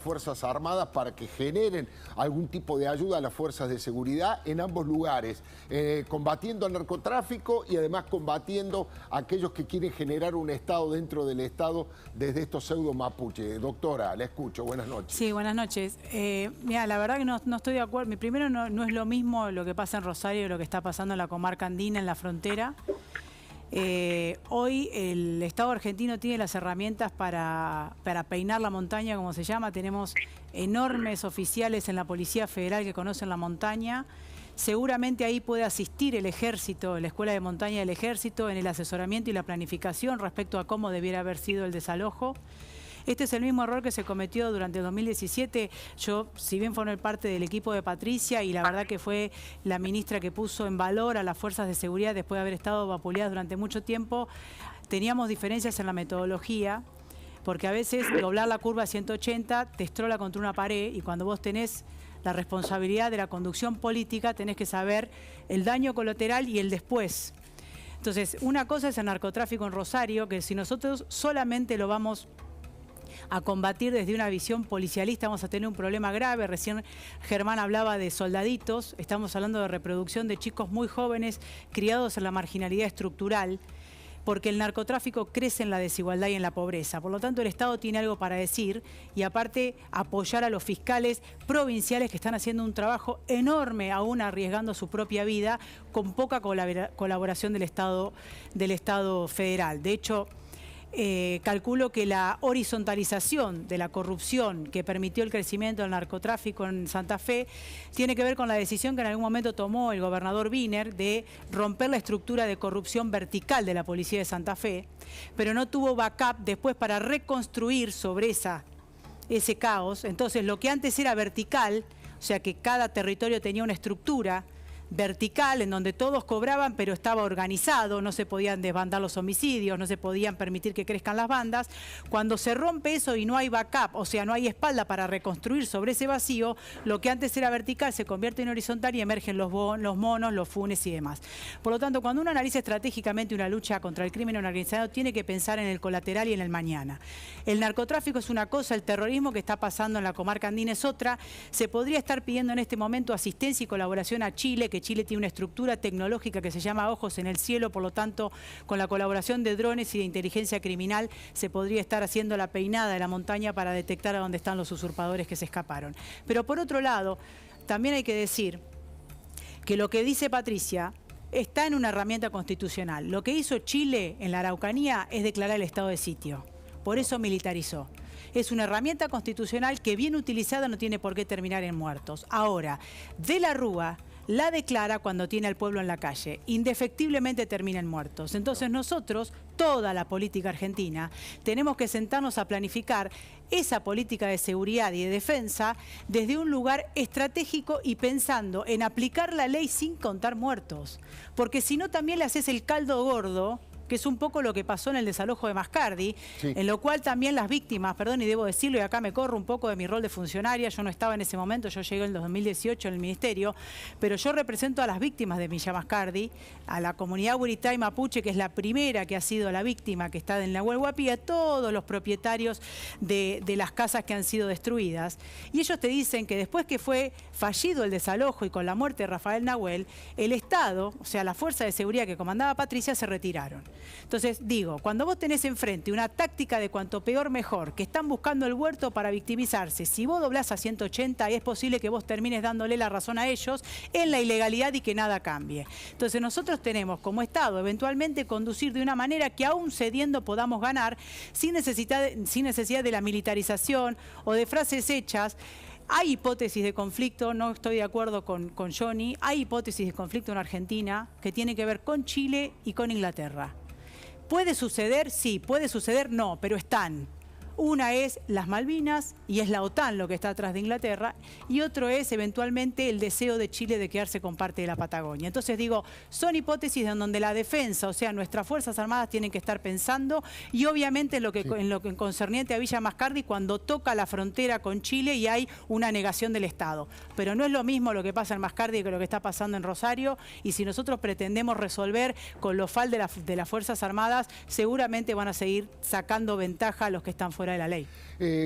Fuerzas Armadas para que generen algún tipo de ayuda a las fuerzas de seguridad en ambos lugares, combatiendo el narcotráfico y además combatiendo a aquellos que quieren generar un Estado dentro del Estado desde estos pseudo mapuche. Doctora, la escucho, buenas noches. Sí, buenas noches. Mira, la verdad que no estoy de acuerdo. Primero, no es lo mismo lo que pasa en Rosario que lo que está pasando en la comarca andina, en la frontera. Hoy el Estado argentino tiene las herramientas para peinar la montaña, como se llama. Tenemos enormes oficiales en la Policía Federal que conocen la montaña. Seguramente ahí puede asistir el Ejército, la Escuela de Montaña del Ejército, en el asesoramiento y la planificación respecto a cómo debiera haber sido el desalojo. Este es el mismo error que se cometió durante el 2017. Yo, si bien formé parte del equipo de Patricia, y la verdad que fue la ministra que puso en valor a las fuerzas de seguridad después de haber estado vapuleadas durante mucho tiempo, teníamos diferencias en la metodología, porque a veces doblar la curva a 180 te estrola contra una pared, y cuando vos tenés la responsabilidad de la conducción política, tenés que saber el daño colateral y el después. Entonces, una cosa es el narcotráfico en Rosario, que si nosotros solamente lo vamos a combatir desde una visión policialista, vamos a tener un problema grave. Recién Germán hablaba de soldaditos, estamos hablando de reproducción de chicos muy jóvenes criados en la marginalidad estructural, porque el narcotráfico crece en la desigualdad y en la pobreza. Por lo tanto, el Estado tiene algo para decir, y aparte apoyar a los fiscales provinciales que están haciendo un trabajo enorme, aún arriesgando su propia vida, con poca colaboración del Estado federal. De hecho, calculo que la horizontalización de la corrupción que permitió el crecimiento del narcotráfico en Santa Fe tiene que ver con la decisión que en algún momento tomó el gobernador Wiener de romper la estructura de corrupción vertical de la policía de Santa Fe, pero no tuvo backup después para reconstruir sobre ese caos. Entonces, lo que antes era vertical, o sea que cada territorio tenía una estructura vertical en donde todos cobraban, pero estaba organizado, no se podían desbandar los homicidios, no se podían permitir que crezcan las bandas. Cuando se rompe eso y no hay backup, o sea, no hay espalda para reconstruir sobre ese vacío, lo que antes era vertical se convierte en horizontal y emergen los monos, los funes y demás. Por lo tanto, cuando uno analiza estratégicamente una lucha contra el crimen organizado, tiene que pensar en el colateral y en el mañana. El narcotráfico es una cosa, el terrorismo que está pasando en la comarca andina es otra. Se podría estar pidiendo en este momento asistencia y colaboración a Chile, que Chile tiene una estructura tecnológica que se llama Ojos en el Cielo. Por lo tanto, con la colaboración de drones y de inteligencia criminal, se podría estar haciendo la peinada de la montaña para detectar a dónde están los usurpadores que se escaparon. Pero por otro lado, también hay que decir que lo que dice Patricia está en una herramienta constitucional. Lo que hizo Chile en la Araucanía es declarar el estado de sitio. Por eso militarizó. Es una herramienta constitucional que, bien utilizada, no tiene por qué terminar en muertos. Ahora, De la Rúa la declara cuando tiene al pueblo en la calle. Indefectiblemente termina en muertos. Entonces nosotros, toda la política argentina, tenemos que sentarnos a planificar esa política de seguridad y de defensa desde un lugar estratégico y pensando en aplicar la ley sin contar muertos. Porque si no, también le haces el caldo gordo, que es un poco lo que pasó en el desalojo de Mascardi, sí, en lo cual también las víctimas, perdón, y debo decirlo, y acá me corro un poco de mi rol de funcionaria, yo no estaba en ese momento, yo llegué en el 2018 en el Ministerio, pero yo represento a las víctimas de Villa Mascardi, a la comunidad Huiritay Mapuche, que es la primera que ha sido la víctima, que está en Nahuel Huapi, y a todos los propietarios de las casas que han sido destruidas. Y ellos te dicen que después que fue fallido el desalojo y con la muerte de Rafael Nahuel, el Estado, o sea, la fuerza de seguridad que comandaba Patricia, se retiraron. Entonces, digo, cuando vos tenés enfrente una táctica de cuanto peor mejor, que están buscando el huerto para victimizarse, si vos doblás a 180, es posible que vos termines dándole la razón a ellos en la ilegalidad y que nada cambie. Entonces, nosotros tenemos como Estado eventualmente conducir de una manera que aún cediendo podamos ganar sin necesidad de la militarización o de frases hechas. Hay hipótesis de conflicto, no estoy de acuerdo con Johnny, hay hipótesis de conflicto en Argentina que tiene que ver con Chile y con Inglaterra. ¿Puede suceder? Sí. ¿Puede suceder? No, pero están. Una es las Malvinas y es la OTAN lo que está atrás de Inglaterra, y otro es eventualmente el deseo de Chile de quedarse con parte de la Patagonia. Entonces digo, son hipótesis en donde la defensa, o sea, nuestras Fuerzas Armadas tienen que estar pensando, y obviamente en lo que concerniente a Villa Mascardi, cuando toca la frontera con Chile y hay una negación del Estado. Pero no es lo mismo lo que pasa en Mascardi que lo que está pasando en Rosario, y si nosotros pretendemos resolver con los FAL de las Fuerzas Armadas, seguramente van a seguir sacando ventaja a los que están fuera fuera de la ley.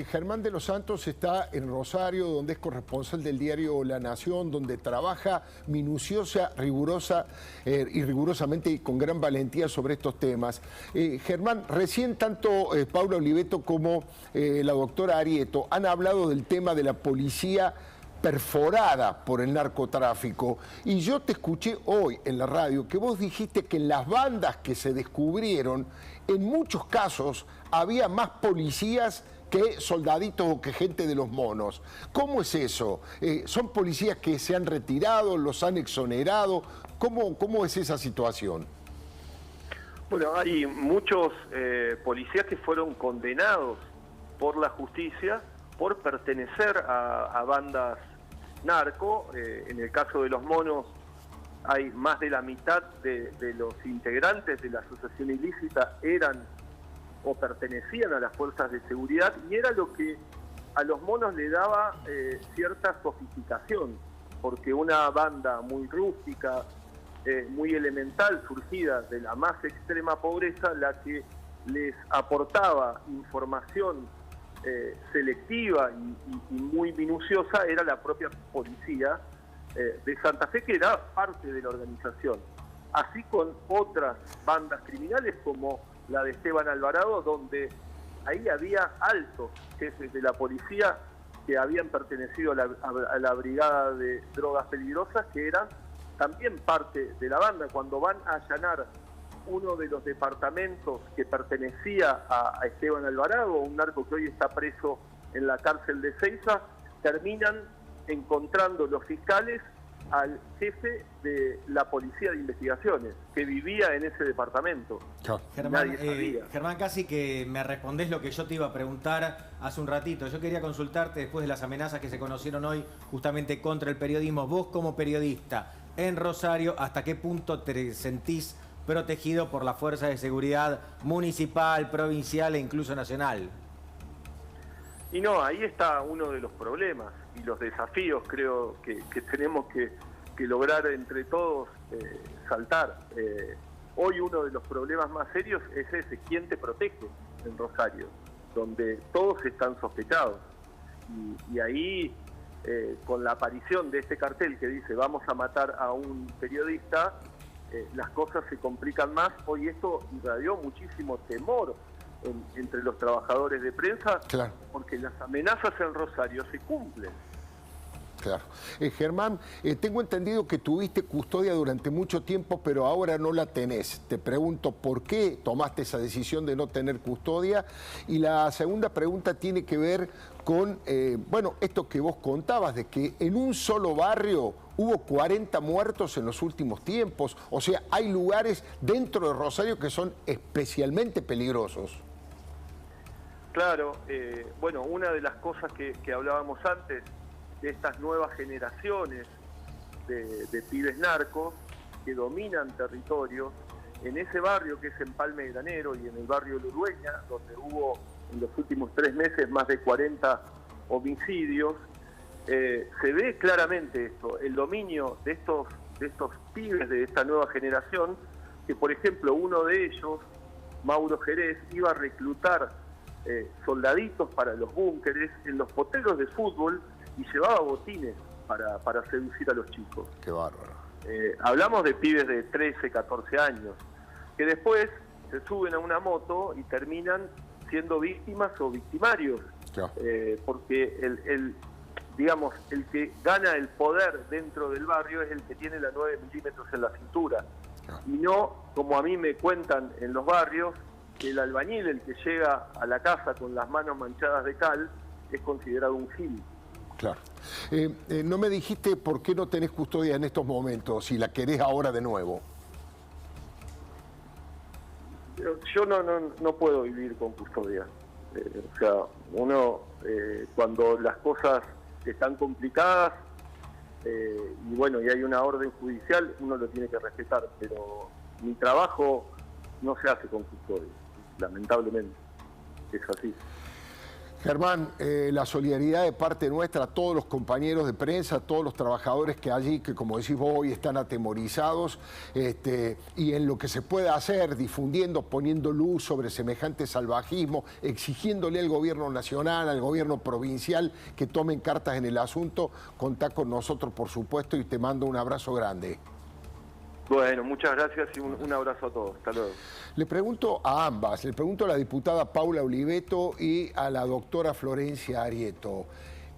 Germán de los Santos está en Rosario, donde es corresponsal del diario La Nación, donde trabaja minuciosa, rigurosa y rigurosamente y con gran valentía sobre estos temas. Germán, recién tanto Paula Oliveto como la doctora Arieto han hablado del tema de la policía perforada por el narcotráfico. Y yo te escuché hoy en la radio que vos dijiste que en las bandas que se descubrieron, en muchos casos había más policías que soldaditos o que gente de los monos. ¿Cómo es eso? ¿Son policías que se han retirado, los han exonerado? ¿Cómo es esa situación? Bueno, hay muchos policías que fueron condenados por la justicia por pertenecer a bandas narco. En el caso de los monos hay más de la mitad de los integrantes de la asociación ilícita eran o pertenecían a las fuerzas de seguridad, y era lo que a los monos le daba cierta sofisticación, porque una banda muy rústica, muy elemental, surgida de la más extrema pobreza, la que les aportaba información selectiva y muy minuciosa era la propia policía de Santa Fe, que era parte de la organización. Así con otras bandas criminales como la de Esteban Alvarado, donde ahí había altos jefes de la policía que habían pertenecido a la brigada de drogas peligrosas, que eran también parte de la banda. Cuando van a allanar uno de los departamentos que pertenecía a Esteban Alvarado, un narco que hoy está preso en la cárcel de Seiza, terminan encontrando los fiscales al jefe de la policía de investigaciones, que vivía en ese departamento. Germán, casi que me respondés lo que yo te iba a preguntar hace un ratito. Yo quería consultarte, después de las amenazas que se conocieron hoy justamente contra el periodismo, vos como periodista en Rosario, ¿hasta qué punto te sentís protegido por la fuerza de seguridad municipal, provincial e incluso nacional? Y no, ahí está uno de los problemas y los desafíos, creo, que tenemos que lograr entre todos saltar. Hoy uno de los problemas más serios es ese: ¿quién te protege en Rosario? Donde todos están sospechados. Y ahí, con la aparición de este cartel que dice vamos a matar a un periodista, las cosas se complican más. Hoy esto irradió muchísimo temor entre los trabajadores de prensa, claro, porque las amenazas en Rosario se cumplen. Claro. Germán, tengo entendido que tuviste custodia durante mucho tiempo, pero ahora no la tenés. Te pregunto, ¿por qué tomaste esa decisión de no tener custodia? Y la segunda pregunta tiene que ver con, bueno, esto que vos contabas, de que en un solo barrio hubo 40 muertos en los últimos tiempos. O sea, hay lugares dentro de Rosario que son especialmente peligrosos. Claro, bueno, una de las cosas que hablábamos antes, de estas nuevas generaciones de pibes narcos que dominan territorios, en ese barrio que es Empalme Granero y en el barrio La Urueña, donde hubo en los últimos 3 meses más de 40 homicidios, se ve claramente esto, el dominio de estos pibes de esta nueva generación, que por ejemplo uno de ellos, Mauro Jerez, iba a reclutar soldaditos para los búnkeres en los potreros de fútbol y llevaba botines para seducir a los chicos. Qué bárbaro. Hablamos de pibes de 13, 14 años, que después se suben a una moto y terminan siendo víctimas o victimarios, claro. Porque digamos, el que gana el poder dentro del barrio es el que tiene la 9 milímetros en la cintura, claro. Y no, como a mí me cuentan en los barrios, que el albañil, el que llega a la casa con las manos manchadas de cal, es considerado un gil. Claro. No me dijiste por qué no tenés custodia en estos momentos, si la querés ahora de nuevo. Yo no puedo vivir con custodia. O sea, uno, cuando las cosas están complicadas, y bueno, y hay una orden judicial, uno lo tiene que respetar, pero mi trabajo no se hace con custodia, lamentablemente, es así. Germán, la solidaridad de parte nuestra a todos los compañeros de prensa, a todos los trabajadores que allí, que como decís vos, hoy están atemorizados, y en lo que se pueda hacer, difundiendo, poniendo luz sobre semejante salvajismo, exigiéndole al gobierno nacional, al gobierno provincial que tomen cartas en el asunto, contá con nosotros, por supuesto, y te mando un abrazo grande. Bueno, muchas gracias y un abrazo a todos. Hasta luego. Le pregunto a ambas, le pregunto a la diputada Paula Oliveto y a la doctora Florencia Arieto,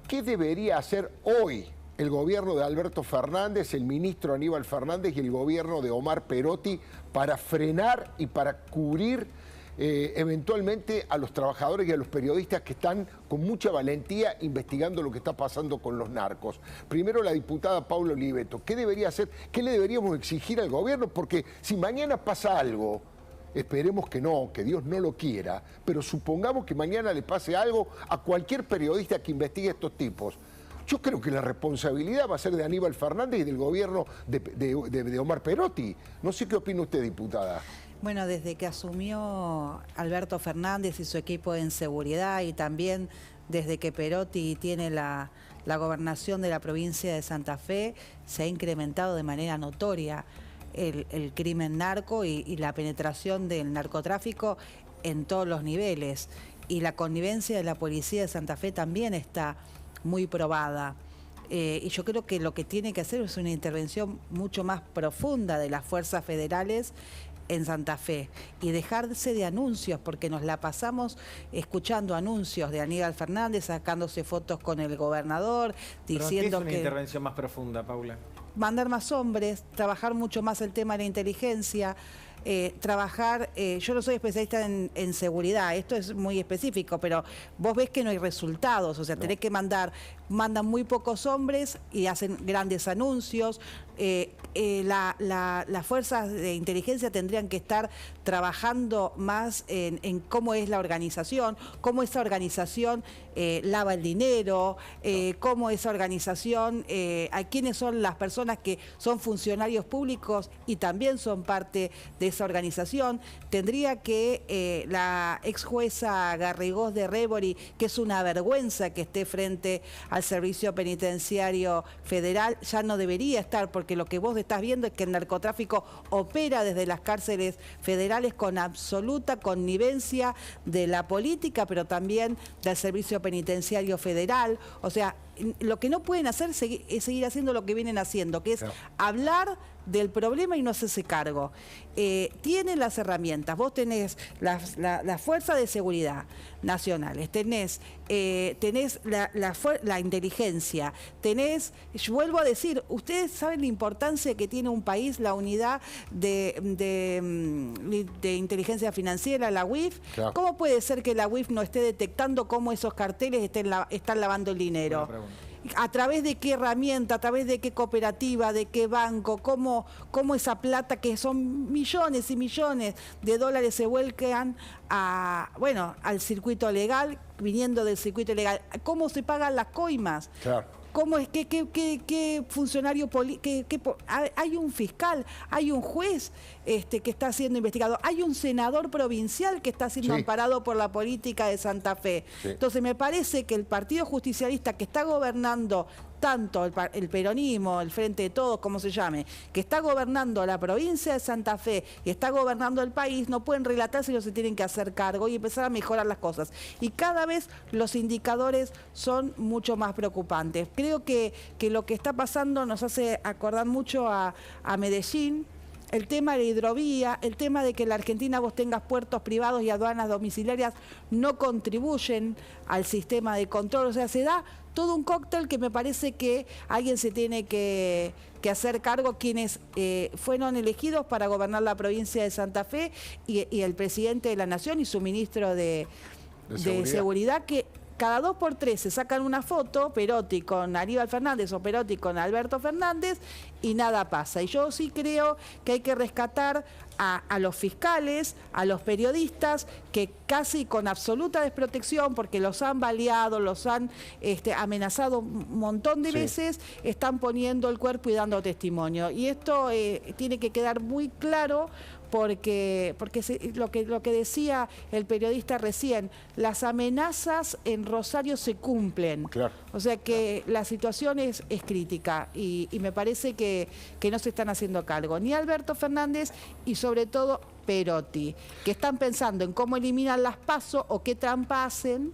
¿qué debería hacer hoy el gobierno de Alberto Fernández, el ministro Aníbal Fernández y el gobierno de Omar Perotti para frenar y para cubrir eventualmente a los trabajadores y a los periodistas que están con mucha valentía investigando lo que está pasando con los narcos? Primero la diputada Paula Oliveto, ¿qué debería hacer? ¿Qué le deberíamos exigir al gobierno? Porque si mañana pasa algo, esperemos que no, que Dios no lo quiera, pero supongamos que mañana le pase algo a cualquier periodista que investigue a estos tipos. Yo creo que la responsabilidad va a ser de Aníbal Fernández y del gobierno de Omar Perotti. No sé qué opina usted, diputada. Bueno, desde que asumió Alberto Fernández y su equipo en seguridad, y también desde que Perotti tiene la gobernación de la provincia de Santa Fe, se ha incrementado de manera notoria el crimen narco y la penetración del narcotráfico en todos los niveles. Y la connivencia de la policía de Santa Fe también está muy probada. Y yo creo que lo que tiene que hacer es una intervención mucho más profunda de las fuerzas federales en Santa Fe y dejarse de anuncios, porque nos la pasamos escuchando anuncios de Aníbal Fernández, sacándose fotos con el gobernador, diciendo que... ¿Qué es una intervención más profunda, Paula? Mandar más hombres, trabajar mucho más el tema de la inteligencia, trabajar, yo no soy especialista en seguridad, esto es muy específico, pero vos ves que no hay resultados, o sea, tenés que mandan muy pocos hombres y hacen grandes anuncios. Las fuerzas de inteligencia tendrían que estar trabajando más en cómo es la organización, cómo esa organización lava el dinero, cómo esa organización, a quiénes son las personas que son funcionarios públicos y también son parte de esa organización. Tendría que la ex jueza Garrigós de Rebori, que es una vergüenza que esté frente al Servicio Penitenciario Federal, ya no debería estar, porque lo que vos estás viendo es que el narcotráfico opera desde las cárceles federales con absoluta connivencia de la política, pero también del Servicio Penitenciario Federal. O sea, lo que no pueden hacer es seguir haciendo lo que vienen haciendo, que es hablar del problema y no hacerse cargo. Tienen las herramientas, vos tenés la Fuerza de Seguridad Nacionales, tenés la inteligencia, tenés, yo vuelvo a decir, ustedes saben la importancia que tiene un país, la unidad de inteligencia financiera, la UIF. Claro. ¿Cómo puede ser que la UIF no esté detectando cómo esos carteles están lavando el dinero? ¿A través de qué herramienta, a través de qué cooperativa, de qué banco, cómo esa plata, que son millones y millones de dólares, se vuelcan al circuito legal, viniendo del circuito legal? ¿Cómo se pagan las coimas? Claro. ¿Cómo es? ¿Qué funcionario hay un fiscal, hay un juez que está siendo investigado, hay un senador provincial que está siendo amparado por la política de Santa Fe? Entonces me parece que el Partido Justicialista, que está gobernando tanto el peronismo, el Frente de Todos, como se llame, que está gobernando la provincia de Santa Fe y está gobernando el país, no pueden relatarse, no se tienen que hacer cargo y empezar a mejorar las cosas. Y cada vez los indicadores son mucho más preocupantes. Creo que lo que está pasando nos hace acordar mucho a Medellín. El tema de la hidrovía, el tema de que en la Argentina vos tengas puertos privados y aduanas domiciliarias, no contribuyen al sistema de control. O sea, se da todo un cóctel que me parece que alguien se tiene que hacer cargo, quienes fueron elegidos para gobernar la provincia de Santa Fe y el presidente de la Nación y su ministro de seguridad, que cada 2 por 3 se sacan una foto, Perotti con Aníbal Fernández o Perotti con Alberto Fernández, y nada pasa. Y yo sí creo que hay que rescatar a los fiscales, a los periodistas, que casi con absoluta desprotección, porque los han baleado, los han amenazado un montón de veces, están poniendo el cuerpo y dando testimonio. Y esto tiene que quedar muy claro, porque lo que decía el periodista recién, las amenazas en Rosario se cumplen. Claro. O sea que la situación es crítica y me parece que no se están haciendo cargo ni Alberto Fernández y sobre todo Perotti, que están pensando en cómo eliminar las PASO o qué trampa hacen,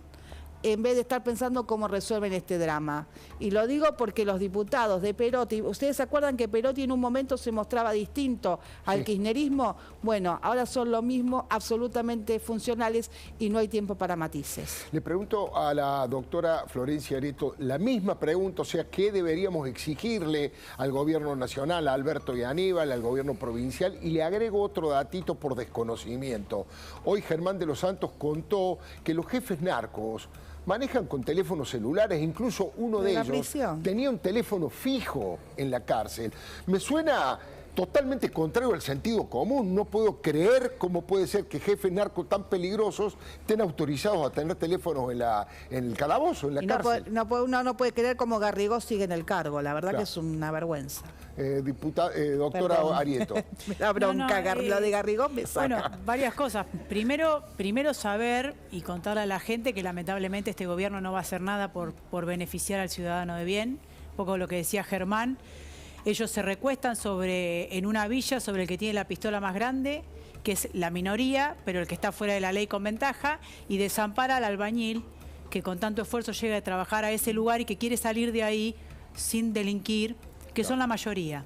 en vez de estar pensando cómo resuelven este drama. Y lo digo porque los diputados de Perotti, ¿ustedes se acuerdan que Perotti en un momento se mostraba distinto al kirchnerismo? Bueno, ahora son lo mismo, absolutamente funcionales y no hay tiempo para matices. Le pregunto a la doctora Florencia Areto la misma pregunta, o sea, ¿qué deberíamos exigirle al gobierno nacional, a Alberto y a Aníbal, al gobierno provincial? Y le agrego otro datito por desconocimiento. Hoy Germán de los Santos contó que los jefes narcos manejan con teléfonos celulares, incluso uno de ellos tenía un teléfono fijo en la cárcel. Me suena totalmente contrario al sentido común. No puedo creer cómo puede ser que jefes narcos tan peligrosos estén autorizados a tener teléfonos en el calabozo, en la cárcel. Uno no puede creer cómo Garrigós sigue en el cargo. La verdad que es una vergüenza. Doctora Areto. Me da bronca, lo de Garrigós me saca. Bueno, varias cosas. Primero saber y contarle a la gente que lamentablemente este gobierno no va a hacer nada por beneficiar al ciudadano de bien. Un poco lo que decía Germán. Ellos se recuestan en una villa sobre el que tiene la pistola más grande, que es la minoría, pero el que está fuera de la ley con ventaja, y desampara al albañil que con tanto esfuerzo llega a trabajar a ese lugar y que quiere salir de ahí sin delinquir, que son la mayoría.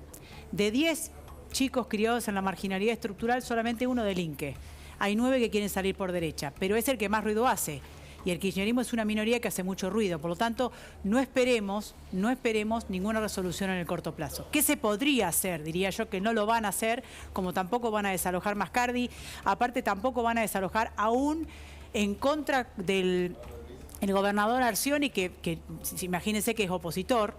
De 10 chicos criados en la marginalidad estructural, solamente uno delinque. Hay 9 que quieren salir por derecha, pero es el que más ruido hace. Y el kirchnerismo es una minoría que hace mucho ruido. Por lo tanto, no esperemos ninguna resolución en el corto plazo. ¿Qué se podría hacer? Diría yo que no lo van a hacer, como tampoco van a desalojar Mascardi. Aparte, tampoco van a desalojar aún en contra del gobernador Arcioni, que imagínense que es opositor.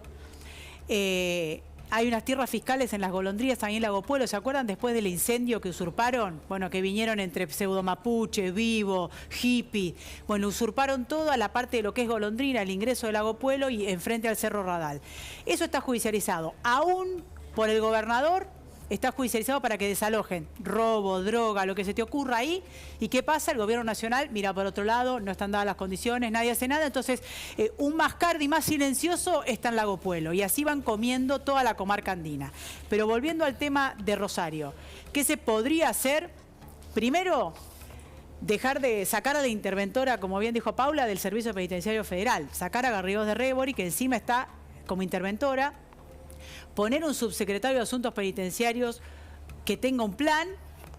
Hay unas tierras fiscales en las Golondrinas, ahí en Lago Pueblo, ¿se acuerdan? Después del incendio que usurparon, bueno, que vinieron entre pseudo mapuche, vivo, hippie, bueno, usurparon toda la parte de lo que es Golondrina, el ingreso del Lago Pueblo y enfrente al Cerro Radal. Eso está judicializado, aún por el gobernador. Está judicializado para que desalojen robo, droga, lo que se te ocurra ahí. ¿Y qué pasa? El gobierno nacional mira por otro lado, no están dadas las condiciones, nadie hace nada. Entonces, un Mascardi más silencioso está en Lago Pueblo. Y así van comiendo toda la comarca andina. Pero volviendo al tema de Rosario, ¿qué se podría hacer? Primero, dejar de sacar a la interventora, como bien dijo Paula, del Servicio Penitenciario Federal. Sacar a Garrigós de Rebori, que encima está como interventora. Poner un subsecretario de Asuntos Penitenciarios que tenga un plan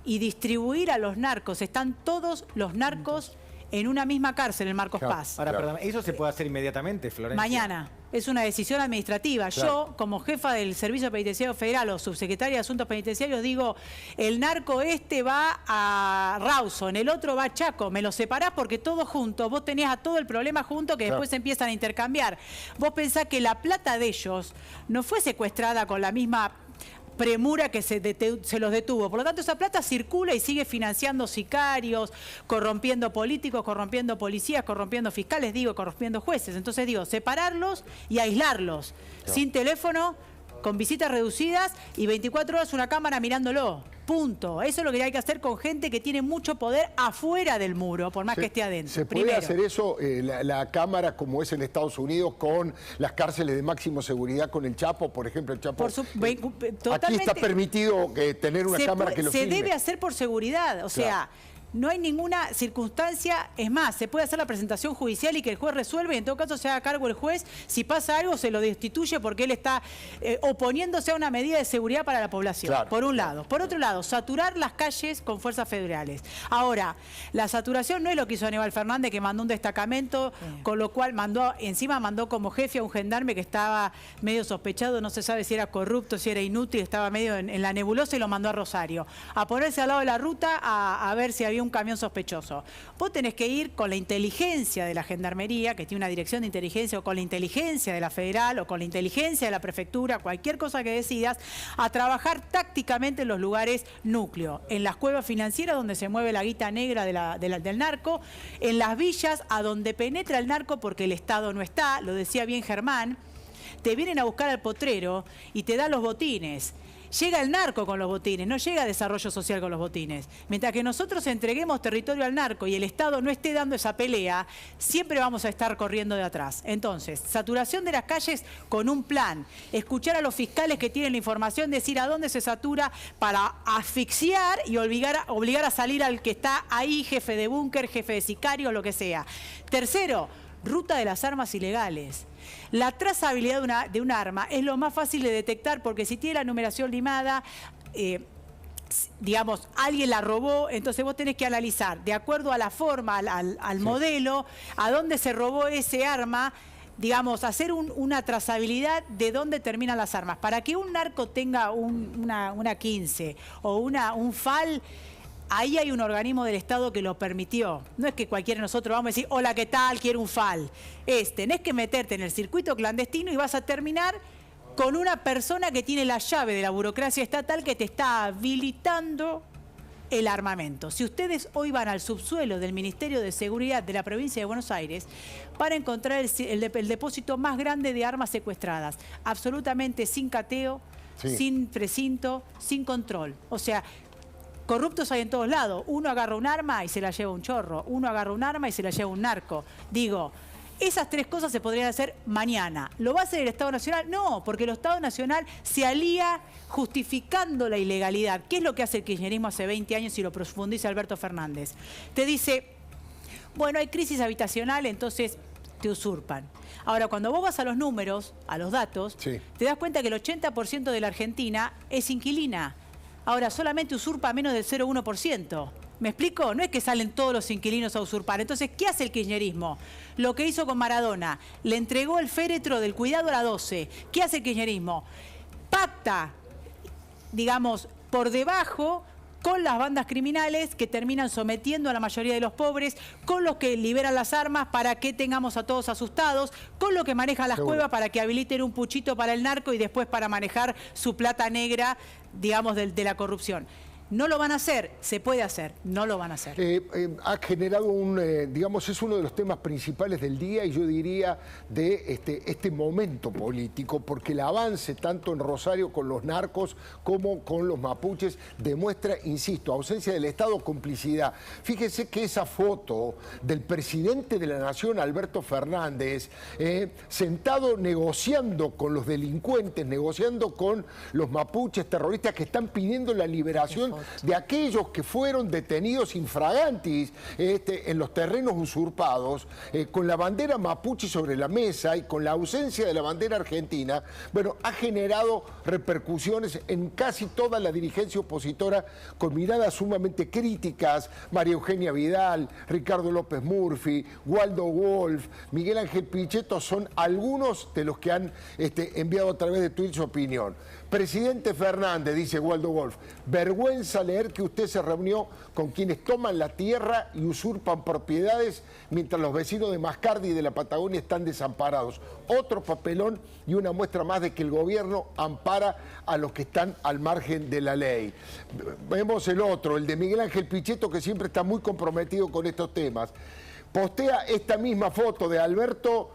y distribuir a los narcos. Están todos los narcos en una misma cárcel, en Marcos Paz. Ahora, perdón, ¿eso se puede hacer inmediatamente, Florencia? Mañana. Es una decisión administrativa. Claro. Yo, como jefa del Servicio Penitenciario Federal o subsecretaria de Asuntos Penitenciarios, digo, el narco va a Rawson, el otro va a Chaco. Me lo separás porque todos juntos, vos tenés a todo el problema junto que después se empiezan a intercambiar. Vos pensás que la plata de ellos no fue secuestrada con la misma premura que se los detuvo. Por lo tanto, esa plata circula y sigue financiando sicarios, corrompiendo políticos, corrompiendo policías, corrompiendo fiscales, corrompiendo jueces. Entonces, separarlos y aislarlos. Claro. Sin teléfono, con visitas reducidas y 24 horas una cámara mirándolo. Punto. Eso es lo que hay que hacer con gente que tiene mucho poder afuera del muro, por más que esté adentro. ¿Se puede hacer eso, la Cámara, como es en Estados Unidos, con las cárceles de máxima seguridad, con el Chapo, por ejemplo? El Chapo, aquí está permitido tener una cámara que lo filme. Se debe hacer por seguridad, o sea... No hay ninguna circunstancia, es más, se puede hacer la presentación judicial y que el juez resuelve, y en todo caso se haga cargo el juez, si pasa algo se lo destituye porque él está oponiéndose a una medida de seguridad para la población, por un lado. Por otro lado, saturar las calles con fuerzas federales. Ahora, la saturación no es lo que hizo Aníbal Fernández, que mandó un destacamento, con lo cual mandó como jefe a un gendarme que estaba medio sospechado, no se sabe si era corrupto, si era inútil, estaba medio en la nebulosa y lo mandó a Rosario. A ponerse al lado de la ruta a ver si había hay un camión sospechoso. Vos tenés que ir con la inteligencia de la Gendarmería, que tiene una dirección de inteligencia, o con la inteligencia de la Federal, o con la inteligencia de la Prefectura, cualquier cosa que decidas, a trabajar tácticamente en los lugares núcleo, en las cuevas financieras donde se mueve la guita negra del narco, en las villas a donde penetra el narco porque el Estado no está, lo decía bien Germán. Te vienen a buscar al potrero y te dan los botines. Llega el narco con los botines, no llega desarrollo social con los botines. Mientras que nosotros entreguemos territorio al narco y el Estado no esté dando esa pelea, siempre vamos a estar corriendo de atrás. Entonces, saturación de las calles con un plan. Escuchar a los fiscales que tienen la información, decir a dónde se satura para asfixiar y obligar a salir al que está ahí, jefe de búnker, jefe de sicario, lo que sea. Tercero, ruta de las armas ilegales. La trazabilidad de un arma es lo más fácil de detectar porque si tiene la numeración limada, digamos, alguien la robó, entonces vos tenés que analizar, de acuerdo a la forma, al modelo, a dónde se robó ese arma, digamos, hacer una trazabilidad de dónde terminan las armas. Para que un narco tenga una 15 o un FAL, ahí hay un organismo del Estado que lo permitió. No es que cualquiera de nosotros vamos a decir, hola, ¿qué tal? Quiero un FAL. Tenés que meterte en el circuito clandestino y vas a terminar con una persona que tiene la llave de la burocracia estatal que te está habilitando el armamento. Si ustedes hoy van al subsuelo del Ministerio de Seguridad de la provincia de Buenos Aires, van a encontrar el depósito más grande de armas secuestradas, absolutamente sin cateo, sin precinto, sin control. O sea, corruptos hay en todos lados. Uno agarra un arma y se la lleva un chorro. Uno agarra un arma y se la lleva un narco. Digo, esas tres cosas se podrían hacer mañana. ¿Lo va a hacer el Estado Nacional? No, porque el Estado Nacional se alía justificando la ilegalidad. ¿Qué es lo que hace el kirchnerismo hace 20 años y lo profundiza Alberto Fernández? Te dice, bueno, hay crisis habitacional, entonces te usurpan. Ahora, cuando vos vas a los números, a los datos, te das cuenta que el 80% de la Argentina es inquilina. Ahora, solamente usurpa menos del 0,1%. ¿Me explico? No es que salen todos los inquilinos a usurpar. Entonces, ¿qué hace el kirchnerismo? Lo que hizo con Maradona. Le entregó el féretro del cuidado a la 12. ¿Qué hace el kirchnerismo? Pacta, digamos, por debajo con las bandas criminales que terminan sometiendo a la mayoría de los pobres, con los que liberan las armas para que tengamos a todos asustados, con los que manejan las cuevas para que habiliten un puchito para el narco y después para manejar su plata negra, digamos, de la corrupción. No lo van a hacer, se puede hacer, no lo van a hacer. Ha generado digamos, es uno de los temas principales del día y yo diría de este momento político, porque el avance tanto en Rosario con los narcos como con los mapuches demuestra, insisto, ausencia del Estado, complicidad. Fíjese que esa foto del presidente de la Nación, Alberto Fernández, sentado negociando con los delincuentes, negociando con los mapuches terroristas que están pidiendo la liberación de aquellos que fueron detenidos infragantis en los terrenos usurpados, con la bandera mapuche sobre la mesa y con la ausencia de la bandera argentina, bueno, ha generado repercusiones en casi toda la dirigencia opositora con miradas sumamente críticas. María Eugenia Vidal, Ricardo López Murphy, Waldo Wolf, Miguel Ángel Pichetto son algunos de los que han enviado a través de Twitter su opinión. Presidente Fernández, dice Waldo Wolf, vergüenza leer que usted se reunió con quienes toman la tierra y usurpan propiedades mientras los vecinos de Mascardi y de la Patagonia están desamparados. Otro papelón y una muestra más de que el gobierno ampara a los que están al margen de la ley. Vemos el otro, el de Miguel Ángel Pichetto, que siempre está muy comprometido con estos temas. Postea esta misma foto de Alberto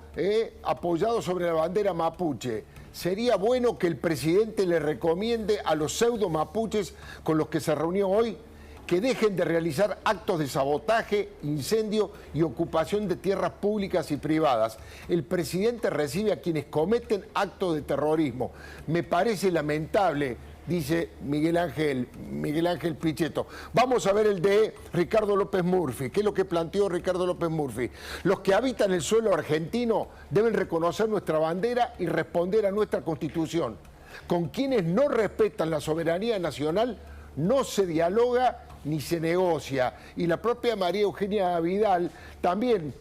apoyado sobre la bandera mapuche. ¿Sería bueno que el presidente le recomiende a los pseudo mapuches con los que se reunió hoy que dejen de realizar actos de sabotaje, incendio y ocupación de tierras públicas y privadas? El presidente recibe a quienes cometen actos de terrorismo. Me parece lamentable, dice Miguel Ángel Pichetto. Vamos a ver el de Ricardo López Murphy. ¿Qué es lo que planteó Ricardo López Murphy? Los que habitan el suelo argentino deben reconocer nuestra bandera y responder a nuestra Constitución. Con quienes no respetan la soberanía nacional no se dialoga ni se negocia. Y la propia María Eugenia Vidal también